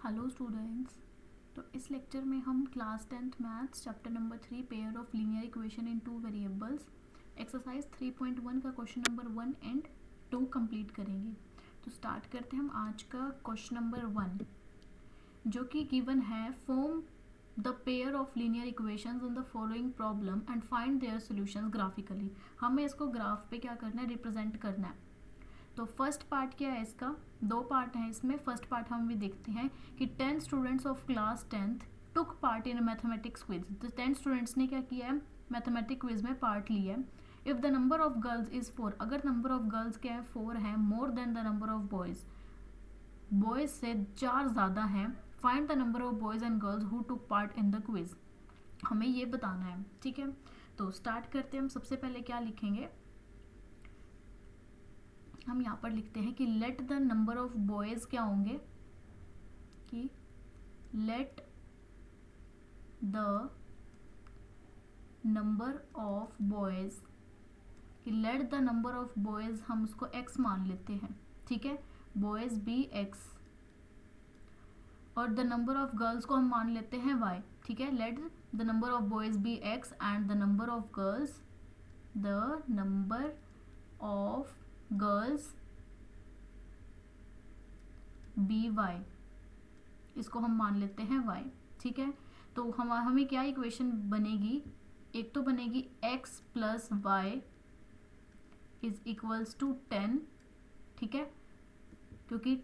Hello students. तो इस lecture में हम class 10th maths chapter number 3 pair of linear equation in two variables exercise 3.1 का question number 1 and 2 complete करेंगे। तो स्टार्ट करते हैं हम आज का क्वेश्चन नंबर 1, जो कि गिवन है form the pair of linear equations in the following problem and find their solutions graphically. हमें इसको ग्राफ पे क्या करना है, रिप्रेजेंट करना है। तो फर्स्ट पार्ट क्या है, इसका दो पार्ट हैं इसमें। फर्स्ट पार्ट हम भी देखते हैं कि 10 students of class 10th took part in mathematics quiz. तो 10 स्टूडेंट्स ने क्या किया है, मैथमेटिक क्विज में पार्ट लिया है। If the number of girls is 4, अगर नंबर ऑफ गर्ल्स क्या है 4 है, मोर than the number of boys, boys से 4 ज़्यादा हैं, find the number of boys and girls who took part in the quiz. हमें ये बताना है, ठीक है। तो स्टार्ट करते हैं हम। सबसे पहले क्या लिखेंगे, हम यहाँ पर लिखते हैं कि let the number of boys क्या होंगे, कि let the number of boys, कि let the number of boys हम उसको x मान लेते हैं, ठीक है, बॉयज़ बी x, और द नंबर ऑफ गर्ल्स को हम मान लेते हैं y, ठीक है। Let the number of boys be x and the number of girls, the number of girls be y, इसको हम मान लेते हैं y, ठीक है। तो हमें क्या इक्वेशन बनेगी, एक तो बनेगी x plus y is equals to 10, ठीक है, क्योंकि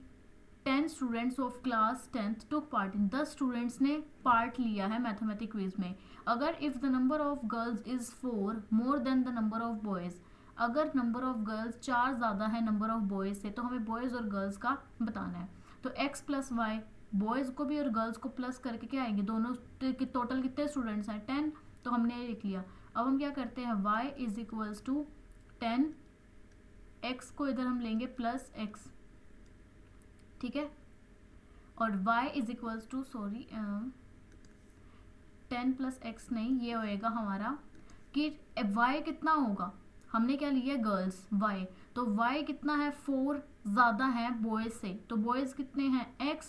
10 students of class 10th took part in, 10 students ने पार्ट लिया है मैथमेटिक क्विज में। अगर if the number of girls is 4 more than the number of boys, अगर नंबर ऑफ गर्ल्स 4 ज़्यादा है नंबर ऑफ बॉयज़ से, तो हमें बॉयज़ और गर्ल्स का बताना है। तो x प्लस वाई, बॉयज़ को भी और गर्ल्स को प्लस करके क्या आएंगे, दोनों टोटल कितने स्टूडेंट्स हैं 10, तो हमने ये लिख लिया। अब हम क्या करते हैं, y is equals to 10, x को इधर हम लेंगे प्लस x, ठीक है, और y is equals to 10 plus x नहीं, ये होएगा हमारा कि y कितना होगा, हमने क्या लिया गर्ल्स y, तो y कितना है 4 ज़्यादा है बॉयज़ से, तो बॉयज़ कितने हैं x,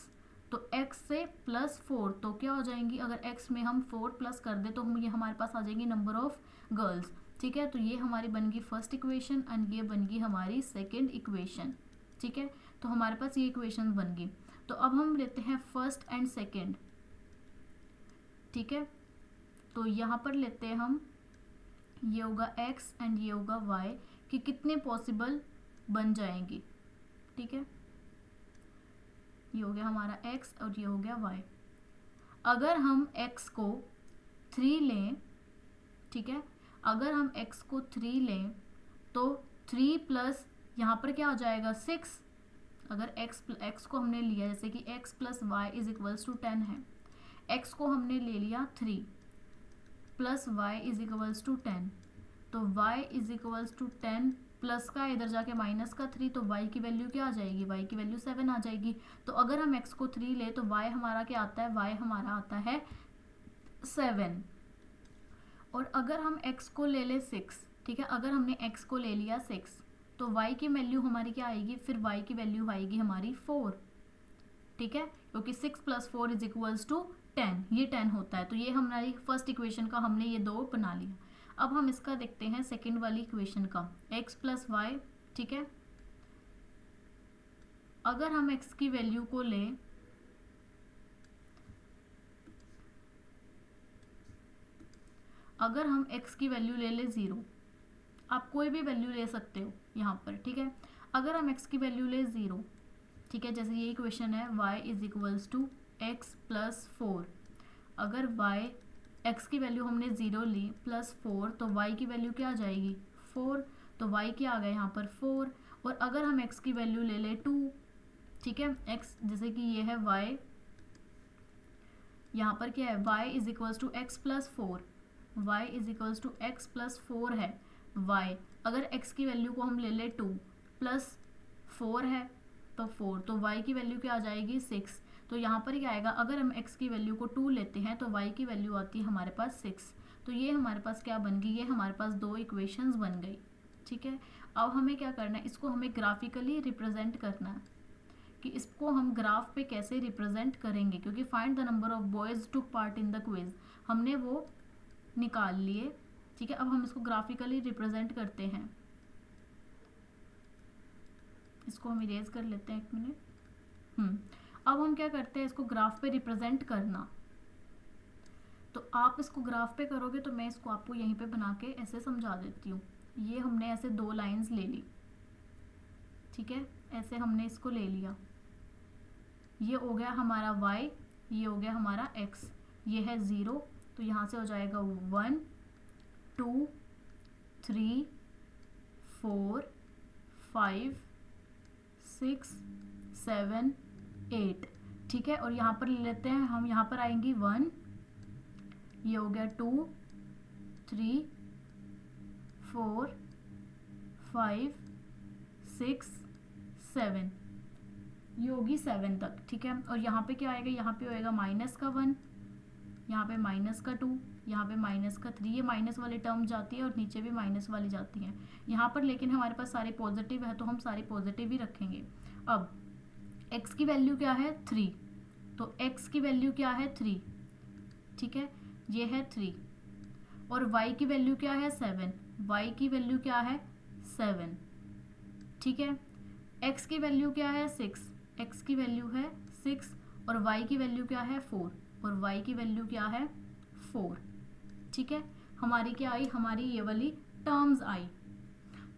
तो x से प्लस 4, तो क्या हो जाएंगी, अगर x में हम 4 प्लस कर दे तो हम ये हमारे पास आ जाएंगी नंबर ऑफ गर्ल्स, ठीक है। तो ये हमारी बन गई फर्स्ट इक्वेशन एंड ये बन गई हमारी सेकेंड इक्वेशन, ठीक है। तो हमारे पास ये इक्वेशन बन गई। तो अब हम लेते हैं फर्स्ट एंड सेकेंड, ठीक है। तो यहाँ पर लेते हैं हम, ये होगा x एंड ये होगा y, कि कितने पॉसिबल बन जाएंगी, ठीक है। ये हो गया हमारा x और ये हो गया y। अगर हम x को 3 लें, ठीक है, अगर हम x को 3 लें तो 3 प्लस यहाँ पर क्या हो जाएगा 6। अगर x को हमने लिया, जैसे कि x plus y is equals to 10 है, x को हमने ले लिया 3 plus y is equals to 10, तो y is equals to 10 plus का इधर जाके माइनस का 3, तो y की वैल्यू क्या आ जाएगी, y की वैल्यू 7 आ जाएगी। तो अगर हम x को 3 ले तो y हमारा क्या आता है, y हमारा आता है 7। और अगर हम x को ले ले 6, ठीक है, अगर हमने x को ले लिया 6 तो y की वैल्यू हमारी क्या आएगी, फिर y की वैल्यू आएगी हमारी 4, ठीक है, क्योंकि 6 प्लस 4 इज इक्वल्स टू 10, ये 10 होता है। तो ये हमारी फर्स्ट इक्वेशन का हमने ये दो बना लिया। अब हम इसका देखते हैं सेकेंड वाली इक्वेशन का, x प्लस वाई, ठीक है। अगर हम x की वैल्यू को लें, अगर हम x की वैल्यू ले ले 0, आप कोई भी वैल्यू ले सकते हो यहाँ पर, ठीक है। अगर हम x की वैल्यू ले 0, ठीक है, जैसे ये इक्वेशन है y is equals to x plus 4, अगर y x की वैल्यू हमने 0 ली प्लस 4, तो y की वैल्यू क्या आ जाएगी 4, तो y क्या आ गया यहाँ पर 4। और अगर हम x की वैल्यू ले ले 2, ठीक है, x जैसे कि ये है y, यहाँ पर क्या है y is equals to x plus 4, y is equals to x plus 4 है y, अगर x की वैल्यू को हम ले ले 2 प्लस 4 है तो 4, तो y की वैल्यू क्या आ जाएगी 6। तो यहाँ पर क्या आएगा, अगर हम x की वैल्यू को 2 लेते हैं तो y की वैल्यू आती है हमारे पास 6। तो ये हमारे पास क्या बन गई, ये हमारे पास दो इक्वेशंस बन गई, ठीक है। अब हमें क्या करना है, इसको हमें ग्राफिकली रिप्रेजेंट करना है कि इसको हम ग्राफ पे कैसे रिप्रेजेंट करेंगे, क्योंकि find the number of boys took part in the quiz हमने वो निकाल लिए। ठीक है, अब हम इसको ग्राफिकली रिप्रेजेंट करते हैं। इसको हम इरेज कर लेते हैं 1 मिनट। अब हम क्या करते हैं, इसको ग्राफ पे रिप्रेजेंट करना। तो आप इसको ग्राफ पे करोगे तो मैं इसको आपको यहीं पे बना के ऐसे समझा देती हूँ। ये हमने ऐसे 2 लाइंस ले ली, ठीक है, ऐसे हमने इसको ले लिया। ये हो गया हमारा y, ये हो गया हमारा x, ये है 0, तो यहाँ से हो जाएगा 1 2 3 4 5 6 7 8। ठीक है, और यहाँ पर ले लेते हैं हम, यहाँ पर आएंगी 1, ये हो गया 2 3 4 5 6 7, ये होगी 7 तक। ठीक है, और यहाँ पे क्या आएगा, यहाँ पे होएगा माइनस का 1, यहाँ पे माइनस का 2, यहाँ पे माइनस का 3, ये माइनस वाली टर्म जाती है और नीचे भी माइनस वाली जाती है यहाँ पर, लेकिन हमारे पास सारे पॉजिटिव है तो हम सारे पॉजिटिव ही रखेंगे। अब x की वैल्यू क्या है 3, तो x की वैल्यू क्या है 3, ठीक है, ये है 3, और y की वैल्यू क्या है 7, y की वैल्यू क्या है 7, ठीक है, x की वैल्यू क्या है 6, x की वैल्यू है 6, और y की वैल्यू क्या है 4, और y की वैल्यू क्या है 4। ठीक है, हमारी क्या आई, हमारी ये वाली टर्म्स आई।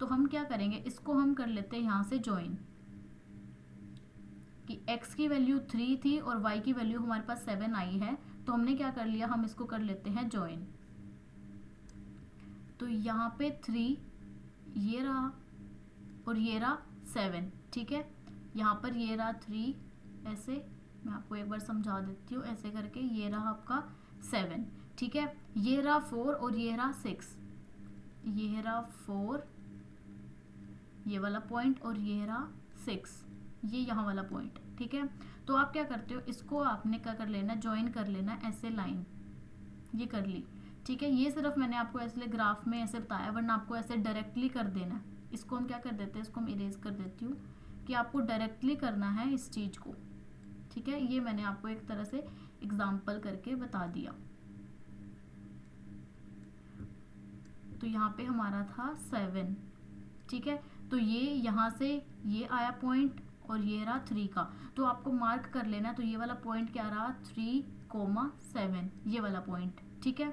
तो हम क्या करेंगे, इसको हम कर लेते हैं यहाँ से ज्वाइन, कि x की वैल्यू 3 थी और y की वैल्यू हमारे पास 7 आई है, तो हमने क्या कर लिया, हम इसको कर लेते हैं ज्वाइन। तो यहाँ पे 3 ये रहा और ये रहा 7, ठीक है, यहाँ पर ये रहा 3, ऐसे मैं आपको एक बार समझा देती हूँ, ऐसे करके ये रहा आपका 7, ठीक है, ये रहा 4 और ये रहा 6, ये रहा 4 ये वाला पॉइंट और ये रहा 6 ये यहाँ वाला पॉइंट। ठीक है, तो आप क्या करते हो, इसको आपने क्या कर लेना, ज्वाइन कर लेना, ऐसे लाइन ये कर ली। ठीक है, ये सिर्फ मैंने आपको ऐसे ग्राफ में ऐसे बताया, वरना आपको ऐसे डायरेक्टली कर देना। इसको हम क्या कर देते हैं, इसको हम इरेज कर देती हूँ कि आपको डायरेक्टली करना है इस चीज़ को। ठीक है, ये मैंने आपको एक तरह से एग्जाम्पल करके बता दिया। तो यहाँ पे हमारा था 7, ठीक है, तो ये यहाँ से ये आया पॉइंट और ये रहा 3 का, तो आपको मार्क कर लेना। तो ये वाला पॉइंट क्या रहा 3,7, ये वाला पॉइंट, ठीक है,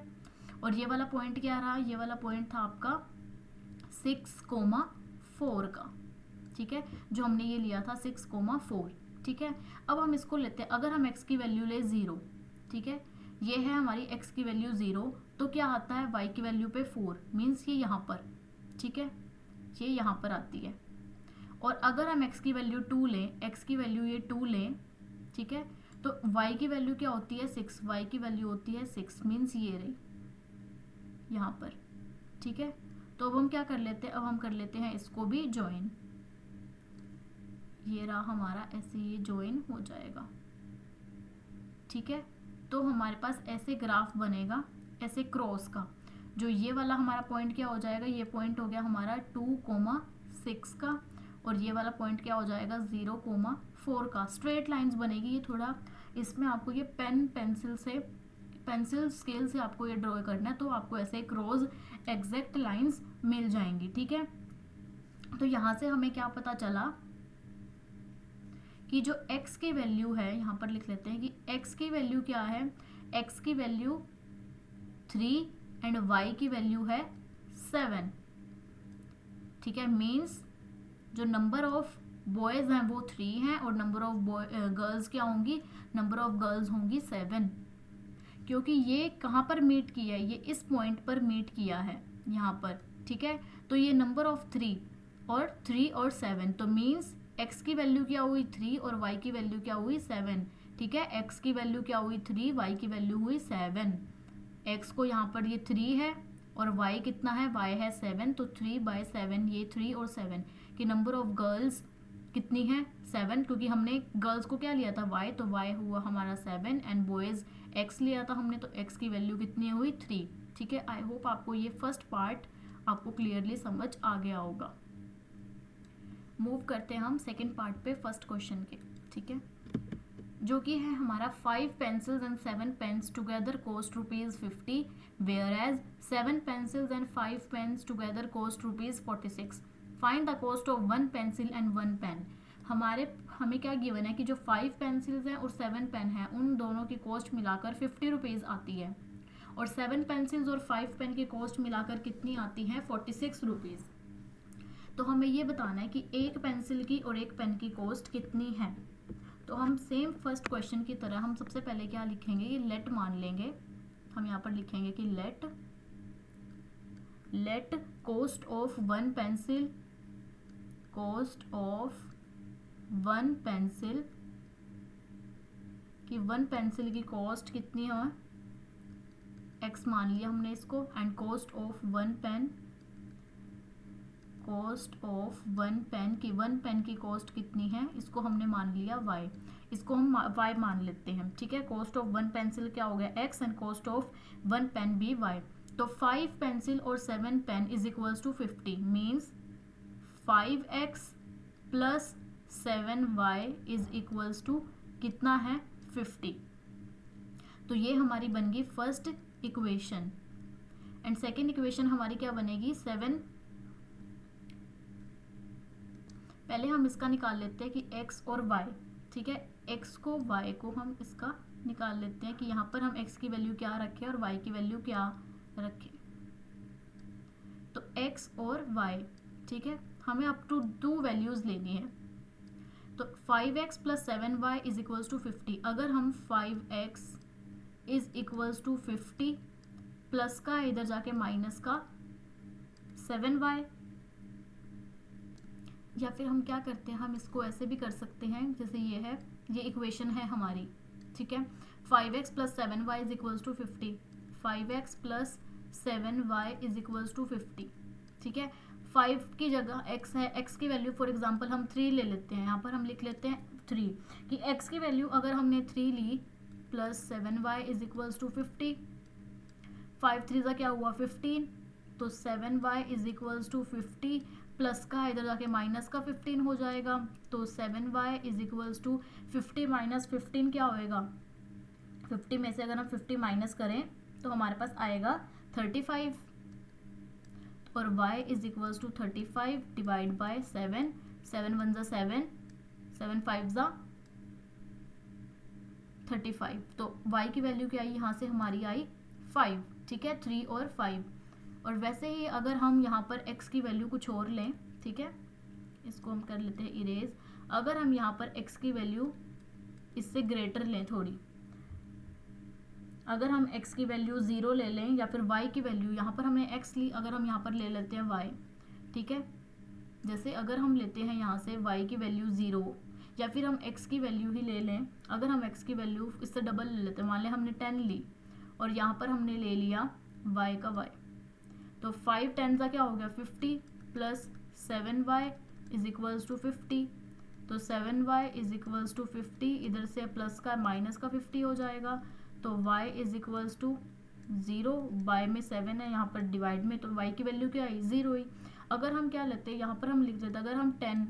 और ये वाला पॉइंट क्या रहा, ये वाला पॉइंट था आपका 6,4 का। ठीक है, जो हमने ये लिया था 6,4। ठीक है, अब हम इसको लेते हैं, अगर हम x की वैल्यू ले 0, ठीक है, ये है हमारी x की वैल्यू 0, तो क्या आता है y की वैल्यू पे 4, मीन्स ये यहाँ पर, ठीक है, ये यहाँ पर आती है। और अगर हम x की वैल्यू 2 लें, x की वैल्यू ये 2 लें, ठीक है, तो y की वैल्यू क्या होती है 6, y की वैल्यू होती है 6, मीन्स ये रही यहाँ पर। ठीक है, तो अब हम क्या कर लेते हैं, अब हम कर लेते हैं इसको भी ज्वाइन, ये रहा हमारा, ऐसे ये ज्वाइन हो जाएगा। ठीक है, तो हमारे पास ऐसे ग्राफ बनेगा, ऐसे क्रॉस का। जो ये वाला हमारा पॉइंट क्या हो जाएगा, ये पॉइंट हो गया हमारा 2,6 का, और ये वाला पॉइंट क्या हो जाएगा 0,4 का। स्ट्रेट लाइंस बनेगी। ये थोड़ा इसमें आपको ये पेंसिल स्केल से आपको ये ड्रॉ करना है, तो आपको ऐसे क्रॉस एग्जैक्ट लाइंस मिल जाएंगी। ठीक है, तो यहाँ से हमें क्या पता चला कि जो x की वैल्यू है, यहाँ पर लिख लेते हैं कि x की वैल्यू क्या है, x की वैल्यू 3 एंड y की वैल्यू है 7। ठीक है, मीन्स जो नंबर ऑफ बॉयज हैं वो 3 हैं और नंबर ऑफ गर्ल्स क्या होंगी, नंबर ऑफ गर्ल्स होंगी 7, क्योंकि ये कहाँ पर मीट किया है, ये इस पॉइंट पर मीट किया है यहाँ पर। ठीक है, तो ये नंबर ऑफ 3 और 7, तो मीन्स x की वैल्यू क्या हुई 3 और y की वैल्यू क्या हुई 7। ठीक है, x की वैल्यू क्या हुई 3, y की वैल्यू हुई 7। x को यहाँ पर ये 3 है और y कितना है, y है 7, तो 3/7, ये 3 और 7 की नंबर ऑफ गर्ल्स कितनी है 7, क्योंकि हमने गर्ल्स को क्या लिया था y, तो y हुआ हमारा 7 एंड बॉयज x लिया था हमने, तो x की वैल्यू कितनी हुई 3। ठीक है, आई होप आपको ये फर्स्ट पार्ट आपको क्लियरली समझ आ गया होगा। मूव करते हैं हम सेकेंड पार्ट पे फर्स्ट क्वेश्चन के। ठीक है, जो कि है हमारा 5 pencils and 7 pens together cost ₹50, whereas 7 pencils and 5 pens together cost ₹46. Find the cost of 1 pencil and 1 pen. हमें क्या गिवन है कि जो 5 पेंसिल्स हैं और 7 पेन हैं उन दोनों की कॉस्ट मिलाकर ₹50 आती है, और 7 पेंसिल्स और 5 पेन की कॉस्ट मिलाकर कितनी आती है? ₹46। तो हमें ये बताना है कि एक पेंसिल की और एक पेन की कॉस्ट कितनी है। तो हम सेम फर्स्ट क्वेश्चन की तरह हम सबसे पहले क्या लिखेंगे, ये लेट मान लेंगे। हम यहाँ पर लिखेंगे कि let cost of one pencil, cost of one pencil, कि वन पेंसिल की कॉस्ट कितनी है, x मान लिया हमने इसको, and cost of one pen, cost of one pen की वन पेन की कॉस्ट कितनी है, इसको हमने मान लिया y, इसको हम y मान लेते हैं। ठीक है, कॉस्ट ऑफ वन पेंसिल क्या हो गया x and cost of one pen भी y। तो 5 पेंसिल और 7 pen is equals to 50, means 5x plus 7y is equals to कितना है? 50। तो ये हमारी बन गई first equation. And second equation हमारी क्या बनेगी? 7। पहले हम इसका निकाल लेते हैं कि x और y, ठीक है, x को y को हम इसका निकाल लेते हैं कि यहाँ पर हम x की वैल्यू क्या रखें और y की वैल्यू क्या रखें। तो x और y, ठीक है, हमें अप टू 2 वैल्यूज लेनी है। तो 5x plus 7y is equals to 50। अगर हम 5x is equals to 50 plus का इधर जाके माइनस का 7y, या फिर हम क्या करते हैं, हम इसको ऐसे भी कर सकते हैं जैसे ये है, ये इक्वेशन है हमारी, ठीक है। 5x plus 7y is equals to 50, 5x plus 7y is equals to 50, ठीक है। 5 की जगह x है, x की वैल्यू फॉर एग्जांपल हम 3 ले लेते हैं, यहाँ पर हम लिख लेते हैं 3 कि x की वैल्यू अगर हमने 3 ली plus 7y is equals to 50, 5 3 का क्या हुआ 15, तो 7y is equals to 50 plus का इधर जाके माइनस का 15 हो जाएगा। तो 7y is equals to 50 minus 15 क्या होएगा, 50 में से अगर हम 50 माइनस करें तो हमारे पास आएगा 35, और y is equals to 35 divide by 7, 7 1 जा 7, 7 5 जा 35। तो y की वैल्यू क्या आई, यहाँ से हमारी आई 5, ठीक है, 3 और 5। और वैसे ही अगर हम यहाँ पर x की वैल्यू कुछ और लें, ठीक है, इसको हम कर लेते हैं इरेज। अगर हम यहाँ पर x की वैल्यू इससे ग्रेटर लें थोड़ी, अगर हम x की वैल्यू 0 ले लें या फिर y की वैल्यू, यहाँ पर हमने x ली, अगर हम यहाँ पर ले लेते हैं y, ठीक है, जैसे अगर हम लेते हैं यहाँ से y की वैल्यू 0 या फिर हम x की वैल्यू ही ले लें, अगर हम x की वैल्यू इससे डबल ले लेते हैं, मान लें हमने 10 ली और यहाँ पर हमने ले लिया y का y, तो 5 10 का क्या हो गया 50 plus 7y is equals to 50, तो 7y इज इक्वल्स टू 50, इधर से प्लस का माइनस का 50 हो जाएगा, तो y is equals to 0, y में 7 है यहाँ पर डिवाइड में, तो y की वैल्यू क्या आई 0 ही। अगर हम क्या लेते हैं, यहाँ पर हम लिख देते हैं, अगर हम 10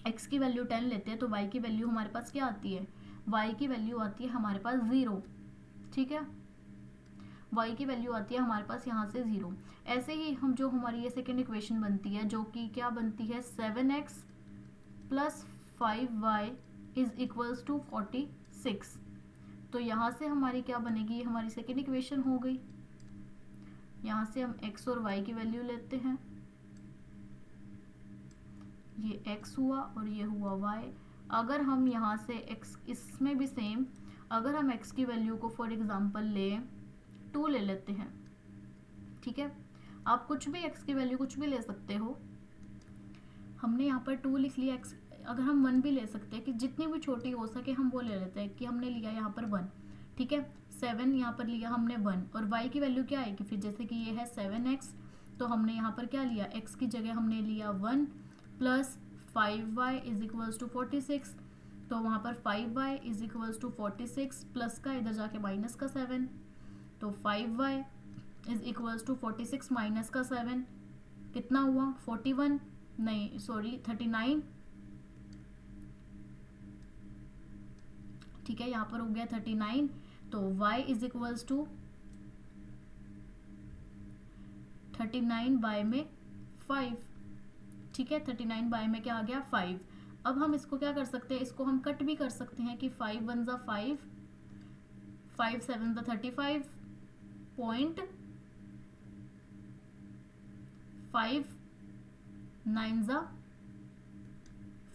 x की वैल्यू 10 लेते हैं तो y की वैल्यू हमारे पास क्या आती है, y की वैल्यू आती है हमारे पास 0, ठीक है, y की वैल्यू आती है हमारे पास यहाँ से 0। ऐसे ही हम जो हमारी ये सेकेंड इक्वेशन बनती है, जो कि क्या बनती है 7x plus 5y is equals to 46, तो यहाँ से हमारी क्या बनेगी, हमारी सेकेंड इक्वेशन हो गई। यहाँ से हम x और y की वैल्यू लेते हैं, ये x हुआ और ये हुआ y। अगर हम यहाँ से x, इसमें भी सेम, अगर हम x की वैल्यू को फॉर एग्जांपल लें 2 ले लेते हैं, ठीक है, आप कुछ भी x की वैल्यू कुछ भी ले सकते हो, हमने यहाँ पर 2 लिख लिया, x अगर हम 1 भी ले सकते हैं कि जितनी भी छोटी हो सके हम वो ले लेते हैं, कि हमने लिया यहाँ पर 1, ठीक है, 7 यहाँ पर लिया हमने 1, और y की वैल्यू क्या आएगी फिर, जैसे कि ये है 7x, तो हमने यहाँ पर क्या लिया, x की जगह हमने लिया 1 plus 5y is equals to 46, तो वहाँ पर 5y is equals to 46 plus का इधर जाके माइनस का 7, तो 5y is equals to 46 minus का 7 कितना हुआ 41, नहीं सॉरी 39, ठीक है, यहाँ पर हो गया 39, तो y is equals to 39 by में 5, ठीक है, 39 बाय में क्या आ गया 5। अब हम इसको क्या कर सकते हैं, इसको हम कट भी कर सकते हैं कि 5 1 ज़ा 5, 5 7 ज़ा 35, 5 9 ज़ा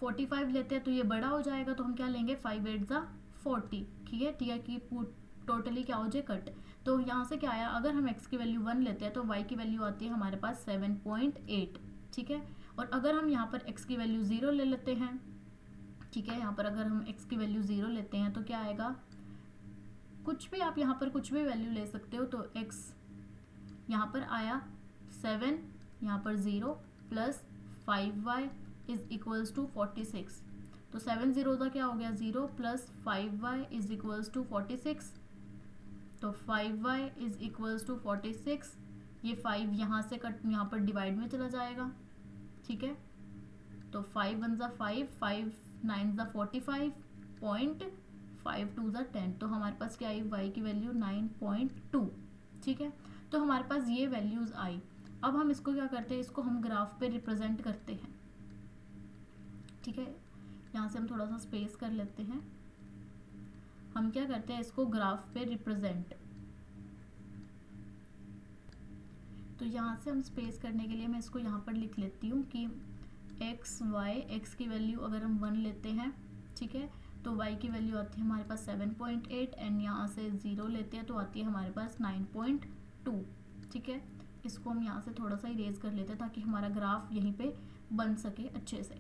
45 लेते हैं तो ये बड़ा हो जाएगा, तो हम क्या लेंगे 5 8 ज़ा 40, ठीक है, कि टोटली क्या हो जाए कट। तो यहाँ से क्या आया, अगर हम x की वैल्यू 1 लेते हैं तो y की वैल्यू आती है हमारे पास 7.8, ठीक है। और अगर हम यहाँ पर x की वैल्यू 0 ले लेते हैं, ठीक है, यहाँ पर अगर हम x की वैल्यू 0 लेते हैं तो क्या आएगा, कुछ भी आप यहाँ पर कुछ भी वैल्यू ले सकते हो, तो x यहाँ पर आया 7, यहाँ पर 0 plus 5y is equals to 46, तो 7 0 का क्या हो गया 0 plus 5y is equals to 46, तो 5y इज इक्वल्स टू 46, ये 5 यहाँ से कट यहाँ पर डिवाइड में चला जाएगा, ठीक है, तो 5 1 ज़ा 5, 5 9 ज़ा 45, 5 2 ज़ा 10, तो हमारे पास क्या आई y की वैल्यू 9.2, ठीक है। तो हमारे पास ये वैल्यूज़ आई। अब हम इसको क्या करते हैं, इसको हम ग्राफ पे रिप्रेजेंट करते हैं, ठीक है, यहाँ से हम थोड़ा सा स्पेस कर लेते हैं। हम क्या करते हैं, इसको ग्राफ पे रिप्रेजेंट, तो यहाँ से हम स्पेस करने के लिए मैं इसको यहाँ पर लिख लेती हूँ कि एक्स वाई, एक्स की वैल्यू अगर हम 1 लेते हैं, ठीक है, तो y की वैल्यू आती है हमारे पास 7.8 एंड यहाँ से 0 लेते हैं तो आती है हमारे पास 9.2, ठीक है। इसको हम यहाँ से थोड़ा सा इरेज कर लेते हैं ताकि हमारा ग्राफ यहीं पे बन सके अच्छे से।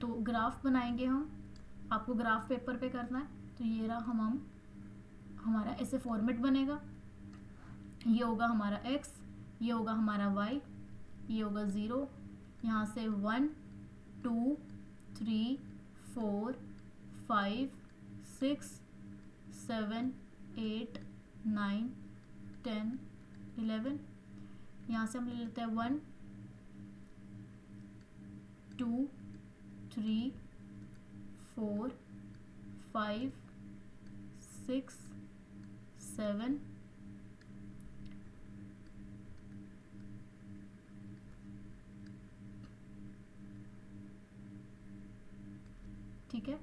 तो ग्राफ बनाएंगे हम, आपको ग्राफ पेपर पे करना है, तो ये रहा हम हमारा ऐसे फॉर्मेट बनेगा, ये होगा हमारा x, ये होगा हमारा y, ये होगा 0, यहाँ से 1 2 3 4 5 6 7 8 9 10 11, यहाँ से हम ले लेते हैं 1 2 3 4 5 6 7 ठीक है,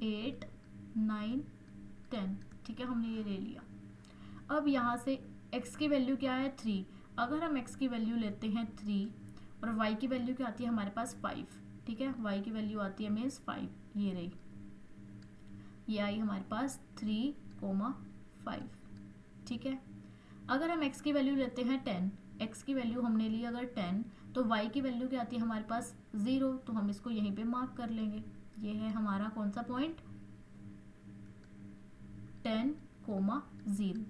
8 9 10, ठीक है, हमने ये ले लिया। अब यहाँ से x की वैल्यू क्या है 3, अगर हम x की वैल्यू लेते हैं 3 और y की वैल्यू क्या आती है हमारे पास 5, ठीक है, y की वैल्यू आती है मीन्स 5, ये रही, ये आई हमारे पास 3,5, ठीक है। अगर हम x की वैल्यू लेते हैं 10, x की वैल्यू हमने ली अगर 10, तो y की वैल्यू क्या आती है हमारे पास 0, तो हम इसको यहीं पे मार्क कर लेंगे, ये है हमारा कौन सा पॉइंट 10,0,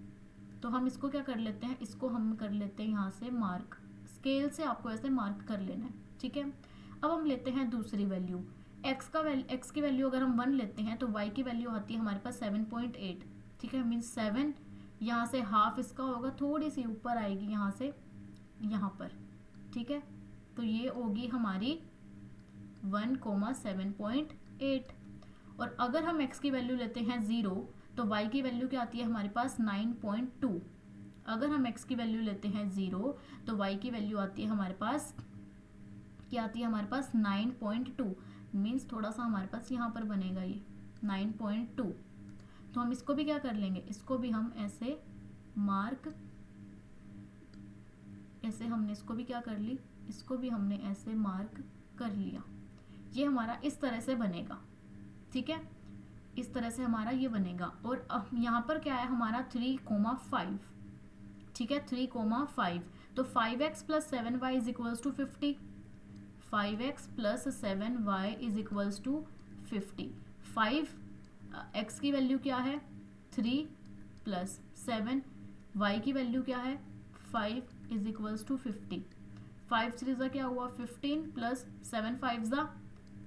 तो हम इसको क्या कर लेते हैं, इसको हम कर लेते हैं यहाँ से मार्क, स्केल से आपको ऐसे मार्क कर लेना है, ठीक है। अब हम लेते हैं दूसरी वैल्यू, x की वैल्यू अगर हम 1 लेते हैं तो y की वैल्यू आती है हमारे पास 7.8, ठीक है, मीन्स 7, यहाँ से हाफ इसका होगा, थोड़ी सी ऊपर आएगी यहाँ से यहाँ पर, ठीक है, तो ये होगी हमारी 1,7.8। और अगर हम x की वैल्यू लेते हैं 0 तो y की वैल्यू क्या आती है हमारे पास 9.2, अगर हम x की वैल्यू लेते हैं 0 तो y की वैल्यू आती है हमारे पास क्या आती है हमारे पास 9.2, मीन्स थोड़ा सा हमारे पास यहाँ पर बनेगा ये 9.2, तो हम इसको भी क्या कर लेंगे, इसको भी हम ऐसे मार्क, ऐसे हमने इसको भी क्या कर ली, इसको भी हमने ऐसे मार्क कर लिया, ये हमारा इस तरह से बनेगा, ठीक है, इस तरह से हमारा ये बनेगा। और यहाँ पर क्या है हमारा 3,5, ठीक है, 3,5, तो 5x plus 7y is equals to 50, 5x plus 7y is equals to 50, 5x की वैल्यू क्या है 3 प्लस 7, y की वैल्यू क्या है 5 इज इक्वल्स टू 50, 5 3 क्या हुआ 15 plus 7 5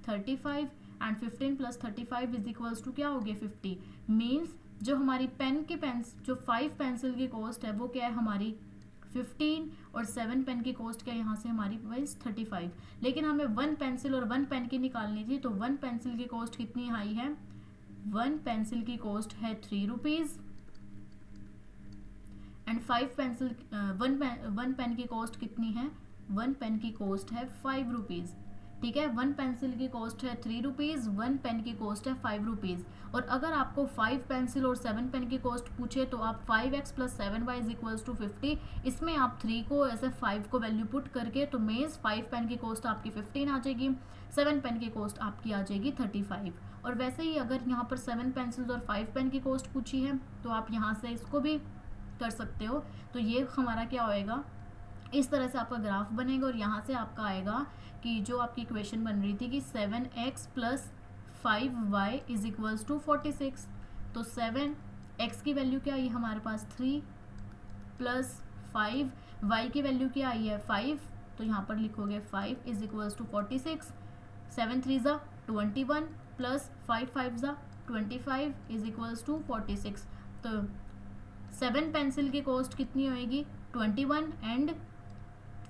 35 and 15 plus 35 is equals to क्या हो गया 50, मीन्स जो हमारी पेन जो 5 पेंसिल की कॉस्ट है वो क्या है हमारी 15 और 7 पेन की कॉस्ट क्या यहाँ से हमारी पास 35। लेकिन हमें 1 पेंसिल और 1 पेन की निकालनी थी, तो 1 पेंसिल की कॉस्ट कितनी आई है, 1 पेंसिल की कॉस्ट है 3 रुपीज़ एंड 5 पेंसिल 1 पेन की कॉस्ट कितनी है, 1 पेन की कॉस्ट है 5 रुपीज़। ठीक है, 1 पेंसिल की कॉस्ट है 3 रुपीज़, 1 पेन की कॉस्ट है 5 रुपीज़। और अगर आपको 5 पेंसिल और 7 पेन की कॉस्ट पूछे तो आप 5x + 7y = 50, इसमें आप 3 को ऐसे 5 को वैल्यू पुट करके तो मीन्स 5 पेन की कॉस्ट आपकी 15 आ जाएगी, 7 पेन की कॉस्ट आपकी आ जाएगी 35। और वैसे ही अगर यहाँ पर 7 पेंसिल्स और 5 पेन की कॉस्ट पूछी है तो आप यहाँ से इसको भी कर सकते हो। तो ये हमारा क्या होएगा, इस तरह से आपका ग्राफ बनेगा और यहाँ से आपका आएगा कि जो आपकी इक्वेशन बन रही थी कि 7x + 5y = 46। तो 7x की वैल्यू क्या आई हमारे पास 3 + 5y की वैल्यू क्या आई है 5, तो यहाँ पर लिखोगे 5 = 46। 7 3 ज़ा 21 + 5 5 ज़ा 25 = 46। तो 7 पेंसिल की कॉस्ट कितनी होएगी 21 एंड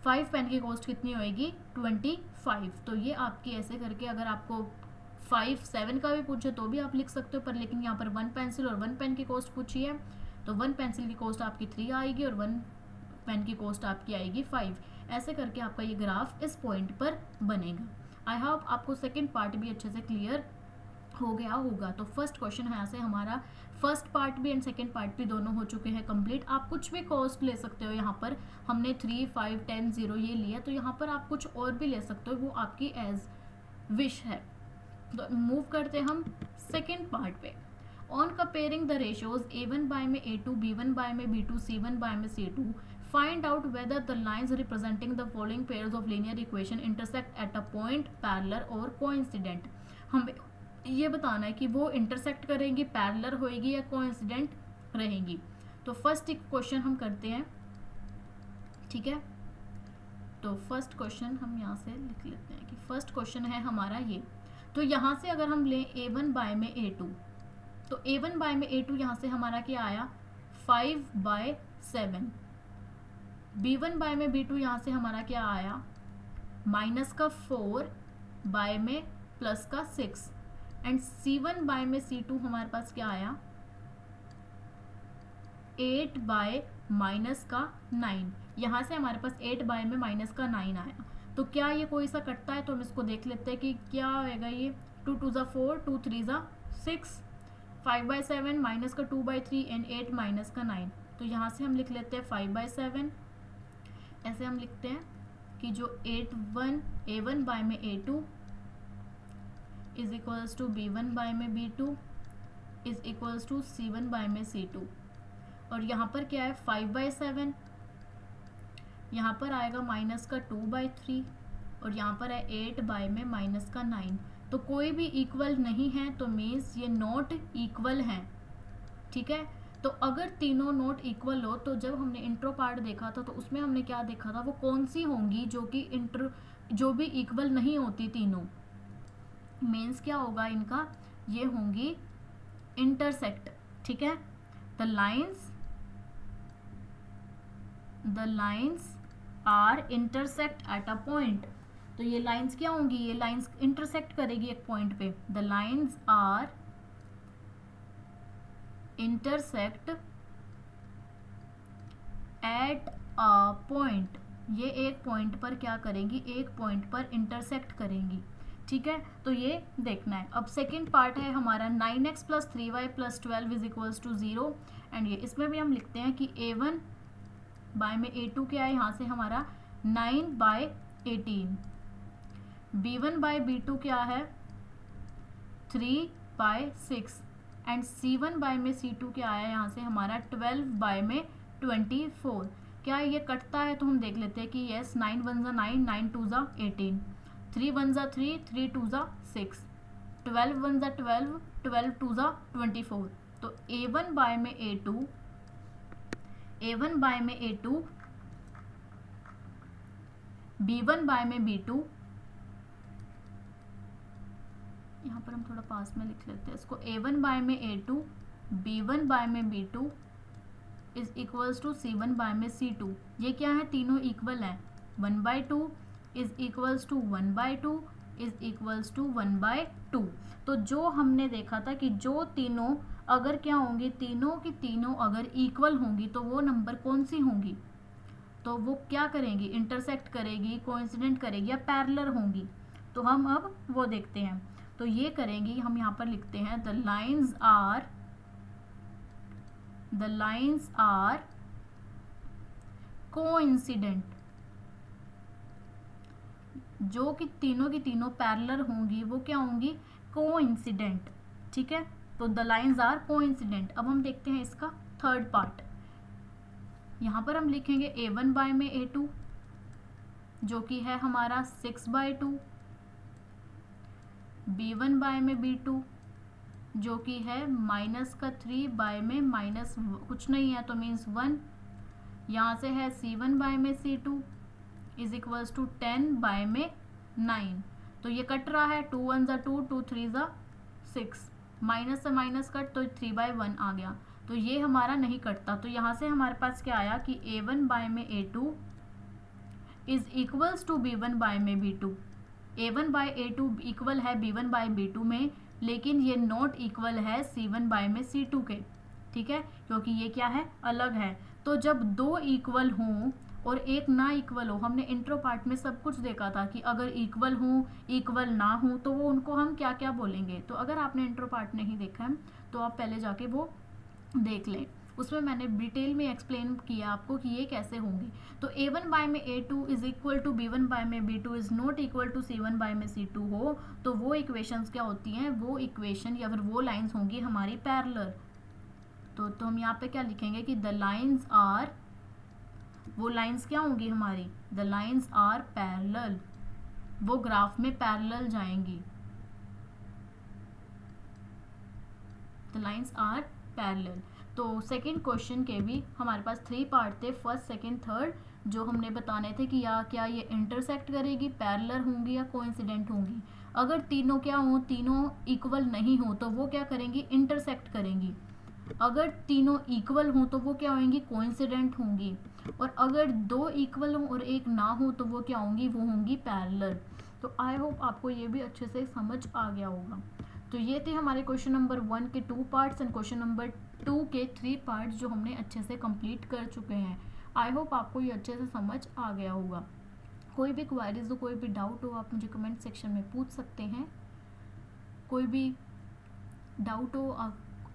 5 पेन की कॉस्ट कितनी होएगी 25। तो ये आपकी ऐसे करके अगर आपको 5 7 का भी पूछे तो भी आप लिख सकते हो, पर लेकिन यहाँ पर 1 पेंसिल और 1 पेन की कॉस्ट पूछी है तो 1 पेंसिल की कॉस्ट आपकी 3 आएगी और 1 पेन की कॉस्ट आपकी आएगी 5। ऐसे करके आपका ये ग्राफ इस पॉइंट पर बनेगा। आई होप आपको सेकेंड पार्ट भी अच्छे से क्लियर हो गया होगा। तो फर्स्ट क्वेश्चन है यहाँ से हमारा, फर्स्ट पार्ट भी एंड सेकेंड पार्ट भी दोनों हो चुके हैं कंप्लीट। आप कुछ भी कॉस्ट ले सकते हो, यहाँ पर हमने 3 5 10 0 ये लिया, तो यहाँ पर आप कुछ और भी ले सकते हो, वो आपकी एज विश है। तो मूव करते हैं हम सेकेंड पार्ट पे। On comparing the ratios A1 by में A2, B1 बाय में B2, C1 बाय में C2, find out whether the lines representing the following pairs of linear equation intersect at a point parallel or coincident। हमें ये बताना है कि वो intersect करेंगी, पैरेलल होएगी या कोइंसिडेंट रहेंगी। तो फर्स्ट एक क्वेश्चन हम करते हैं, ठीक है। तो फर्स्ट क्वेश्चन हम यहाँ से लिख लेते हैं कि फर्स्ट क्वेश्चन है हमारा ये। तो यहाँ से अगर हम लें A1 बाय में A2, तो A1 बाय में A2 यहाँ से हमारा क्या आया 5/7। B1 बाय में B2 यहाँ से हमारा क्या आया -4 बाय में +6 एंड C1 बाय में C2 हमारे पास क्या आया 8 बाय -9। यहाँ से हमारे पास 8 बाय में -9 आया। तो क्या ये कोई सा कटता है, तो हम इसको देख लेते हैं कि क्या होएगा। ये 2 2 ज़ा 4, 2 3 ज़ा 6, 5/7 -2/3 एंड 8 -9। तो यहाँ से हम लिख लेते हैं 5/7। ऐसे हम लिखते हैं कि जो A1 बाय में A2 = B1 बाय में B2 = C1 बाय में C2। और यहाँ पर क्या है 5/7, यहाँ पर आएगा -2/3 और यहाँ पर है 8 बाय में -9। तो कोई भी इक्वल नहीं है, तो मीन्स ये नॉट इक्वल हैं, ठीक है। तो अगर तीनों नॉट इक्वल हो, तो जब हमने इंट्रो पार्ट देखा था तो उसमें हमने क्या देखा था, वो कौन सी होंगी जो भी इक्वल नहीं होती तीनों, मीन्स क्या होगा इनका, ये होंगी इंटरसेक्ट, ठीक है। The lines are intersect at a point. तो ये लाइंस क्या होंगी, ये लाइंस इंटरसेक्ट करेगी एक पॉइंट पे। The lines are intersect at a point. ये एक पॉइंट पर क्या करेंगी, एक पॉइंट पर इंटरसेक्ट करेंगी, ठीक है। तो ये देखना है। अब सेकेंड पार्ट है हमारा 9x + 3y + 12 = 0 एंड ये इसमें भी हम लिखते हैं कि A1 बाय में A2 क्या है, यहाँ से हमारा 9/18। B1 बाय B2 क्या है 3/6 एंड C1 बाय में C2 क्या है, यहाँ से हमारा 12 बाय में 24। क्या ये कटता है, तो हम देख लेते हैं कि यस 9 1 ज़ा 9, 9 2 ज़ा 18, 3 1 ज़ा 3, 3 2 ज़ा 6, 12 1 ज़ा 12, 12 2 ज़ा 24। तो A1 बाय में A2, A1 बाय में A2, B1 बाय में B2, यहाँ पर हम थोड़ा पास में लिख लेते हैं इसको, A1 बाय में A2, B1 बाय में B2 is equals to C1 by में C2। ये क्या है, तीनों इक्वल हैं। 1/2 is equals to 1/2 is equals to 1/2। तो जो हमने देखा था कि जो तीनों अगर क्या होंगी, तीनों की तीनों अगर इक्वल होंगी तो वो नंबर कौन सी होंगी, तो वो क्या करेंगी, इंटरसेक्ट करेगी, कोइंसिडेंट करेगी या पैरेलल होंगी। तो हम अब वो देखते हैं। तो ये करेंगी, हम यहाँ पर लिखते हैं द लाइन्स आर कोइंसिडेंट। जो कि तीनों की तीनों पैरेलल होंगी वो क्या होंगी, कोइंसिडेंट। ठीक है, तो द लाइन्स आर कोइंसिडेंट। अब हम देखते हैं इसका थर्ड पार्ट। यहाँ पर हम लिखेंगे A1 बाय में A2 जो कि है हमारा 6/2, B1 बाय में B2 जो कि है -3 बाय में माइनस कुछ नहीं है तो मीन्स 1। यहाँ से है C1 बाय में C2 is equals to 10 bye में 9। तो ये कट रहा है, 2 1 ज़ा 2, 2 3 ज़ा 6, माइनस से माइनस कट तो 3/1 आ गया। तो ये हमारा नहीं कटता। तो यहाँ से हमारे पास क्या आया कि A1 बाय में A2 is equals to B1 by में B2। A1 bye A2 equal है B1 बाय B2 में, लेकिन ये नॉट इक्वल है C1 बाय में C2 के। ठीक है, क्योंकि ये क्या है, अलग है। तो जब दो इक्वल हों और एक ना इक्वल हो, हमने इंट्रो पार्ट में सब कुछ देखा था कि अगर इक्वल हो, इक्वल ना हो तो वो उनको हम क्या क्या बोलेंगे। तो अगर आपने इंट्रो पार्ट नहीं देखा है तो आप पहले जाके वो देख लें, उसमें मैंने डिटेल में एक्सप्लेन किया आपको कि ये कैसे होंगे। तो A1 बाय में A2 is equal to B1 by में B2 is not equal to C1 by में C2 हो तो वो इक्वेशंस क्या होती हैं, वो इक्वेशन या फिर वो लाइंस होंगी हमारी पैरेलल। तो हम यहाँ पे क्या लिखेंगे कि द लाइंस आर, वो लाइंस क्या होंगी हमारी, द लाइंस आर पैरेलल, वो ग्राफ में पैरेलल जाएंगी। The lines are parallel. तो सेकंड क्वेश्चन के भी हमारे पास 3 पार्ट थे, फर्स्ट सेकंड थर्ड, जो हमने बताने थे कि या क्या ये इंटरसेक्ट करेगी, पैरेलल होंगी या कोइंसिडेंट होंगी। अगर तीनों क्या हो, तीनों इक्वल नहीं हो तो वो क्या करेंगी, इंटरसेक्ट करेंगी। अगर तीनों इक्वल हो तो वो क्या होंगी, कोइंसिडेंट होंगी। और अगर दो इक्वल हो और एक ना हो तो वो क्या होंगी, वो होंगी पैरेलल। तो आई होप आपको ये भी अच्छे से समझ आ गया होगा। तो ये थे हमारे क्वेश्चन नंबर 1 के 2 पार्ट्स एंड क्वेश्चन नंबर 2 के 3 पार्ट्स जो हमने अच्छे से कंप्लीट कर चुके हैं। आई होप आपको ये अच्छे से समझ आ गया होगा। कोई भी क्वेरीज हो, कोई भी डाउट हो, आप मुझे कमेंट सेक्शन में पूछ सकते हैं। कोई भी डाउट हो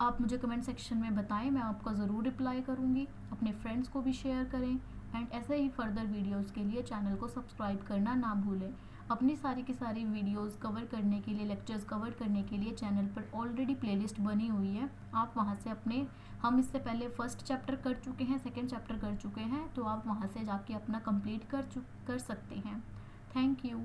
आप मुझे कमेंट सेक्शन में बताएं, मैं आपका ज़रूर रिप्लाई करूँगी। अपने फ्रेंड्स को भी शेयर करें एंड ऐसे ही फर्दर वीडियोज़ के लिए चैनल को सब्सक्राइब करना ना भूलें। अपनी सारी की सारी वीडियोस कवर करने के लिए, लेक्चर्स कवर करने के लिए चैनल पर ऑलरेडी प्लेलिस्ट बनी हुई है। आप वहां से अपने, हम इससे पहले फर्स्ट चैप्टर कर चुके हैं, सेकंड चैप्टर कर चुके हैं, तो आप वहां से जाके अपना कंप्लीट कर सकते हैं। Thank you.